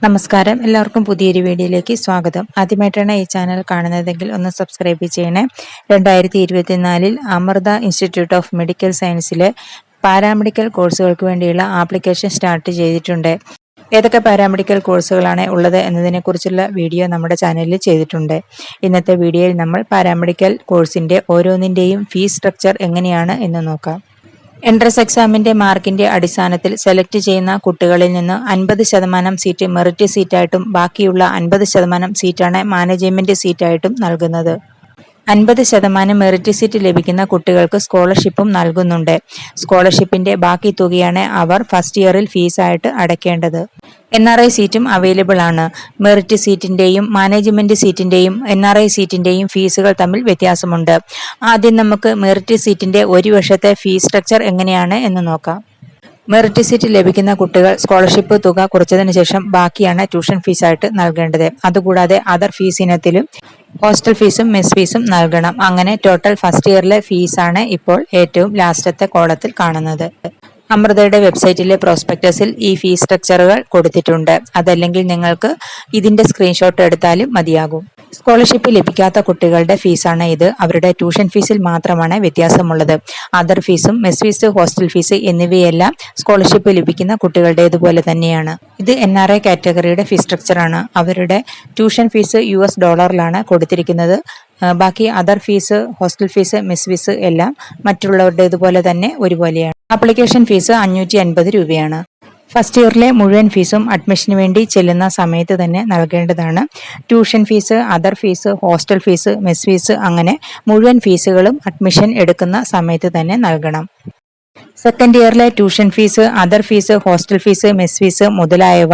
നമസ്കാരം, എല്ലാവർക്കും പുതിയൊരു വീഡിയോയിലേക്ക് സ്വാഗതം. ആദ്യമായിട്ടാണ് ഈ ചാനൽ കാണുന്നതെങ്കിൽ ഒന്ന് സബ്സ്ക്രൈബ് ചെയ്യണേ. 2024 അമൃത ഇൻസ്റ്റിറ്റ്യൂട്ട് ഓഫ് മെഡിക്കൽ സയൻസിലെ പാരാമെഡിക്കൽ കോഴ്സുകൾക്ക് വേണ്ടിയുള്ള ആപ്ലിക്കേഷൻ സ്റ്റാർട്ട് ചെയ്തിട്ടുണ്ട്. ഏതൊക്കെ പാരാമെഡിക്കൽ കോഴ്സുകളാണ് ഉള്ളത് എന്നതിനെക്കുറിച്ചുള്ള വീഡിയോ നമ്മുടെ ചാനലിൽ ചെയ്തിട്ടുണ്ട്. ഇന്നത്തെ വീഡിയോയിൽ നമ്മൾ പാരാമെഡിക്കൽ കോഴ്സിൻ്റെ ഓരോന്നിൻ്റെയും ഫീസ് സ്ട്രക്ചർ എങ്ങനെയാണ് എന്ന് നോക്കാം. എൻട്രൻസ് എക്സാമിന്റെ മാർക്കിന്റെ അടിസ്ഥാനത്തിൽ സെലക്ട് ചെയ്യുന്ന കുട്ടികളിൽ നിന്ന് 50% സീറ്റ് മെറിറ്റ് സീറ്റായിട്ടും ബാക്കിയുള്ള 50% സീറ്റാണ് മാനേജ്മെന്റ് സീറ്റായിട്ടും നൽകുന്നത്. 50% മെറിറ്റ് സീറ്റ് ലഭിക്കുന്ന കുട്ടികൾക്ക് സ്കോളർഷിപ്പും നൽകുന്നുണ്ട്. സ്കോളർഷിപ്പിന്റെ ബാക്കി തുകയാണ് അവർ ഫസ്റ്റ് ഇയറിൽ ഫീസായിട്ട് അടയ്ക്കേണ്ടത്. NRI സീറ്റും അവൈലബിൾ ആണ്. മെറിറ്റ് സീറ്റിന്റെയും മാനേജ്മെന്റ് സീറ്റിന്റെയും NRI സീറ്റിന്റെയും ഫീസുകൾ തമ്മിൽ വ്യത്യാസമുണ്ട്. ആദ്യം നമുക്ക് മെറിറ്റ് സീറ്റിന്റെ ഒരു വർഷത്തെ ഫീസ് സ്ട്രക്ചർ എങ്ങനെയാണ് എന്ന് നോക്കാം. മെറിറ്റ് സീറ്റ് ലഭിക്കുന്ന കുട്ടികൾ സ്കോളർഷിപ്പ് തുക കുറച്ചതിന് ശേഷം ബാക്കിയാണ് ട്യൂഷൻ ഫീസായിട്ട് നൽകേണ്ടത്. അതുകൂടാതെ അതർ ഫീസ് ഇനത്തിലും ഹോസ്റ്റൽ ഫീസും മെസ് ഫീസും നൽകണം. അങ്ങനെ ടോട്ടൽ ഫസ്റ്റ് ഇയറിലെ ഫീസാണ് ഇപ്പോൾ ഏറ്റവും ലാസ്റ്റത്തെ കോളത്തിൽ കാണുന്നത്. അമൃതയുടെ വെബ്സൈറ്റിലെ പ്രോസ്പെക്ടസിൽ ഈ ഫീസ് സ്ട്രക്ചറുകൾ കൊടുത്തിട്ടുണ്ട്. അതല്ലെങ്കിൽ നിങ്ങൾക്ക് ഇതിന്റെ സ്ക്രീൻഷോട്ട് എടുത്താലും മതിയാകും. സ്കോളർഷിപ്പ് ലഭിക്കാത്ത കുട്ടികളുടെ ഫീസാണ് ഇത്. അവരുടെ ട്യൂഷൻ ഫീസിൽ മാത്രമാണ് വ്യത്യാസമുള്ളത്. അതർ ഫീസും മെസ് ഫീസ്, ഹോസ്റ്റൽ ഫീസ് എന്നിവയെല്ലാം സ്കോളർഷിപ്പ് ലഭിക്കുന്ന കുട്ടികളുടേതുപോലെ തന്നെയാണ്. ഇത് NRI കാറ്റഗറിയുടെ ഫീസ് സ്ട്രക്ചറാണ്. അവരുടെ ട്യൂഷൻ ഫീസ് US ഡോളറിലാണ് കൊടുത്തിരിക്കുന്നത്. ബാക്കി other fees, hostel fees, mess fees എല്ലാം മറ്റുള്ളവരുടേതുപോലെ തന്നെ ഒരുപോലെയാണ്. ആപ്ലിക്കേഷൻ ഫീസ് 550 രൂപയാണ്. ഫസ്റ്റ് ഇയറിലെ മുഴുവൻ ഫീസും അഡ്മിഷന് വേണ്ടി ചെല്ലുന്ന സമയത്ത് തന്നെ നൽകേണ്ടതാണ്. Tuition fees, other fees, hostel fees, mess fees അങ്ങനെ മുഴുവൻ ഫീസുകളും അഡ്മിഷൻ എടുക്കുന്ന സമയത്ത് തന്നെ നൽകണം. സെക്കൻഡ് ഇയറിലെ tuition fees, other fees, hostel fees, mess fees മുതലായവ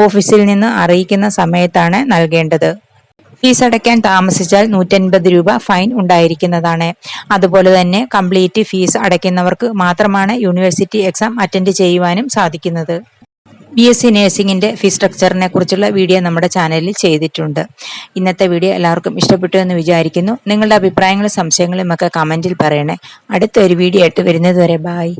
ഓഫീസിൽ നിന്ന് അറിയിക്കുന്ന സമയത്താണ് നൽകേണ്ടത്. ഫീസ് അടയ്ക്കാൻ താമസിച്ചാൽ 150 രൂപ ഫൈൻ ഉണ്ടായിരിക്കുന്നതാണ്. അതുപോലെ തന്നെ കംപ്ലീറ്റ് ഫീസ് അടയ്ക്കുന്നവർക്ക് മാത്രമാണ് യൂണിവേഴ്സിറ്റി എക്സാം അറ്റൻഡ് ചെയ്യുവാനും സാധിക്കുന്നത്. BSc നഴ്സിംഗിന്റെ ഫീസ് സ്ട്രക്ചറിനെ കുറിച്ചുള്ള വീഡിയോ നമ്മുടെ ചാനലിൽ ചെയ്തിട്ടുണ്ട്. ഇന്നത്തെ വീഡിയോ എല്ലാവർക്കും ഇഷ്ടപ്പെട്ടു എന്ന് വിചാരിക്കുന്നു. നിങ്ങളുടെ അഭിപ്രായങ്ങളും സംശയങ്ങളും ഒക്കെ കമന്റിൽ പറയണേ. അടുത്ത ഒരു വീഡിയോ ആയിട്ട് വരുന്നത് വരെ ബൈ.